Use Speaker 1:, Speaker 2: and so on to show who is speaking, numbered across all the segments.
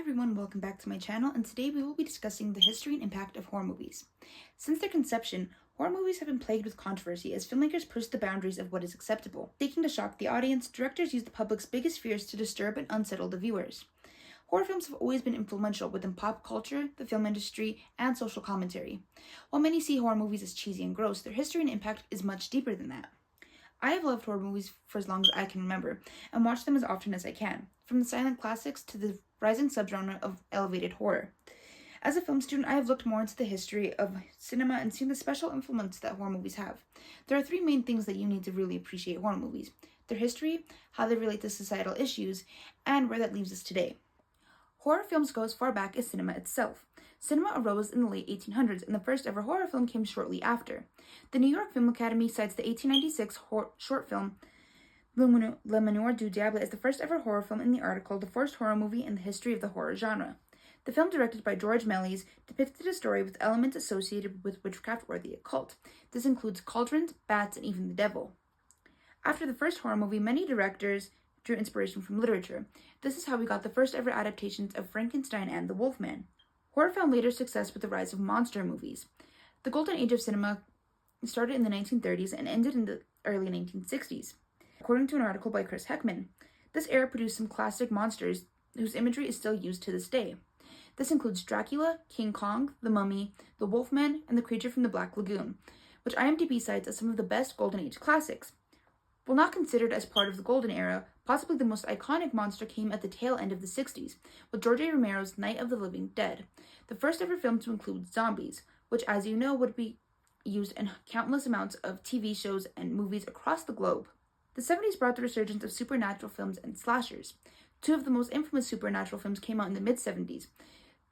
Speaker 1: everyone, welcome back to my channel, and today we will be discussing the history and impact of horror movies. Since their conception, horror movies have been plagued with controversy as filmmakers push the boundaries of what is acceptable. Seeking to shock the audience, directors use the public's biggest fears to disturb and unsettle the viewers. Horror films have always been influential within pop culture, the film industry, and social commentary. While many see horror movies as cheesy and gross, their history and impact is much deeper than that. I have loved horror movies for as long as I can remember, and watched them as often as I can, from the silent classics to the rising subgenre of elevated horror. As a film student, I have looked more into the history of cinema and seen the special influence that horror movies have. There are three main things that you need to really appreciate horror movies: their history, how they relate to societal issues, and where that leaves us today. Horror films go as far back as cinema itself. Cinema arose in the late 1800s, and the first ever horror film came shortly after. The New York Film Academy cites the 1896 short film Le Manoir du Diable as the first ever horror film in the article, the first horror movie in the history of the horror genre. The film, directed by George Méliès, depicted a story with elements associated with witchcraft or the occult. This includes cauldrons, bats, and even the devil. After the first horror movie, many directors drew inspiration from literature. This is how we got the first ever adaptations of Frankenstein and the Wolfman. Horror found later success with the rise of monster movies. The golden age of cinema started in the 1930s and ended in the early 1960s. According to an article by Chris Heckman, this era produced some classic monsters whose imagery is still used to this day. This includes Dracula, King Kong, the Mummy, the Wolfman, and the Creature from the Black Lagoon, which IMDb cites as some of the best Golden Age classics. While not considered as part of the Golden Era, possibly the most iconic monster came at the tail end of the 60s, with George A. Romero's Night of the Living Dead, the first ever film to include zombies, which, as you know, would be used in countless amounts of TV shows and movies across the globe. The 70s brought the resurgence of supernatural films and slashers. Two of the most infamous supernatural films came out in the mid-70s,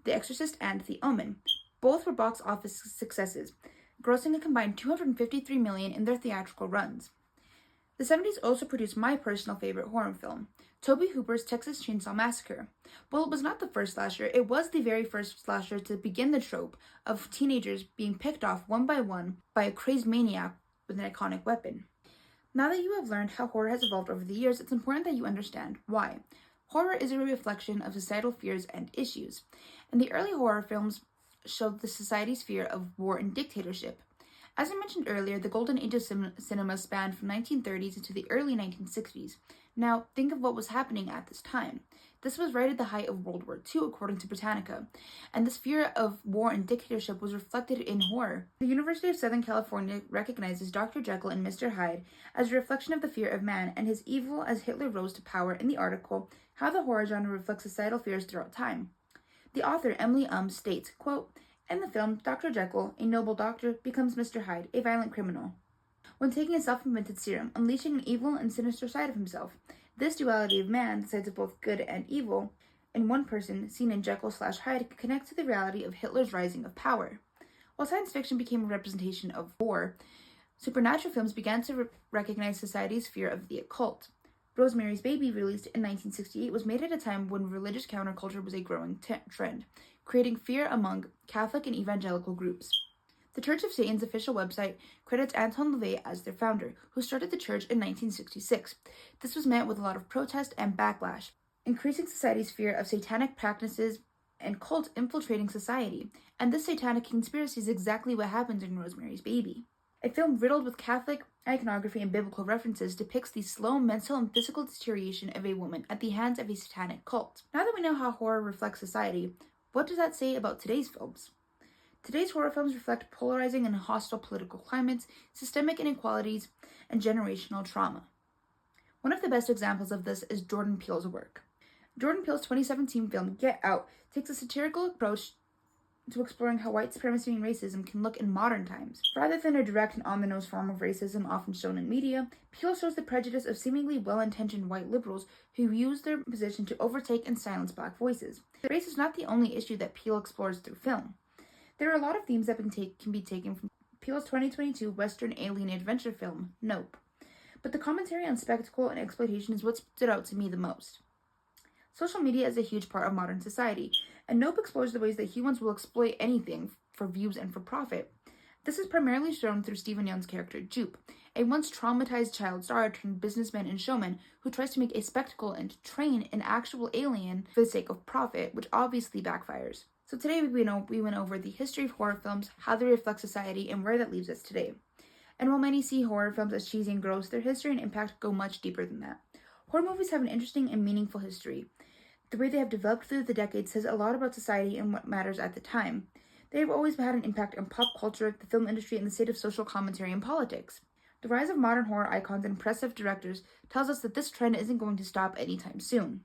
Speaker 1: The Exorcist and The Omen. Both were box office successes, grossing a combined $253 million in their theatrical runs. The 70s also produced my personal favorite horror film, Tobe Hooper's Texas Chainsaw Massacre. While it was not the first slasher, it was the very first slasher to begin the trope of teenagers being picked off one by one by a crazed maniac with an iconic weapon. Now that you have learned how horror has evolved over the years, it's important that you understand why. Horror is a reflection of societal fears and issues, and the early horror films showed the society's fear of war and dictatorship. As I mentioned earlier, the golden age of cinema spanned from 1930s into the early 1960s. Now, think of what was happening at this time. This was right at the height of World War II, according to Britannica, and this fear of war and dictatorship was reflected in horror. The University of Southern California recognizes Dr. Jekyll and Mr. Hyde as a reflection of the fear of man and his evil as Hitler rose to power in the article, How the Horror Genre Reflects Societal Fears Throughout Time. The author, Emily states, quote, "In the film, Dr. Jekyll, a noble doctor, becomes Mr. Hyde, a violent criminal, when taking a self-invented serum, unleashing an evil and sinister side of himself. This duality of man, the sides of both good and evil, in one person, seen in Jekyll/Hyde, connects to the reality of Hitler's rising of power." While science fiction became a representation of war, supernatural films began to recognize society's fear of the occult. Rosemary's Baby, released in 1968, was made at a time when religious counterculture was a growing trend, creating fear among Catholic and evangelical groups. The Church of Satan's official website credits Anton LaVey as their founder, who started the church in 1966. This was met with a lot of protest and backlash, increasing society's fear of satanic practices and cults infiltrating society. And this satanic conspiracy is exactly what happens in Rosemary's Baby. A film riddled with Catholic iconography and biblical references depicts the slow mental and physical deterioration of a woman at the hands of a satanic cult. Now that we know how horror reflects society, what does that say about today's films? Today's horror films reflect polarizing and hostile political climates, systemic inequalities, and generational trauma. One of the best examples of this is Jordan Peele's work. Jordan Peele's 2017 film, Get Out, takes a satirical approach to exploring how white supremacy and racism can look in modern times. Rather than a direct and on-the-nose form of racism often shown in media, Peele shows the prejudice of seemingly well-intentioned white liberals who use their position to overtake and silence black voices. Race is not the only issue that Peele explores through film. There are a lot of themes that can be taken from Peele's 2022 Western alien adventure film, Nope. But the commentary on spectacle and exploitation is what stood out to me the most. Social media is a huge part of modern society, and Nope explores the ways that humans will exploit anything for views and for profit. This is primarily shown through Stephen Yeun's character, Jupe, a once traumatized child star turned businessman and showman who tries to make a spectacle and train an actual alien for the sake of profit, which obviously backfires. So today we went over the history of horror films, how they reflect society, and where that leaves us today. And while many see horror films as cheesy and gross, their history and impact go much deeper than that. Horror movies have an interesting and meaningful history. The way they have developed through the decades says a lot about society and what matters at the time. They have always had an impact on pop culture, the film industry, and the state of social commentary and politics. The rise of modern horror icons and impressive directors tells us that this trend isn't going to stop anytime soon.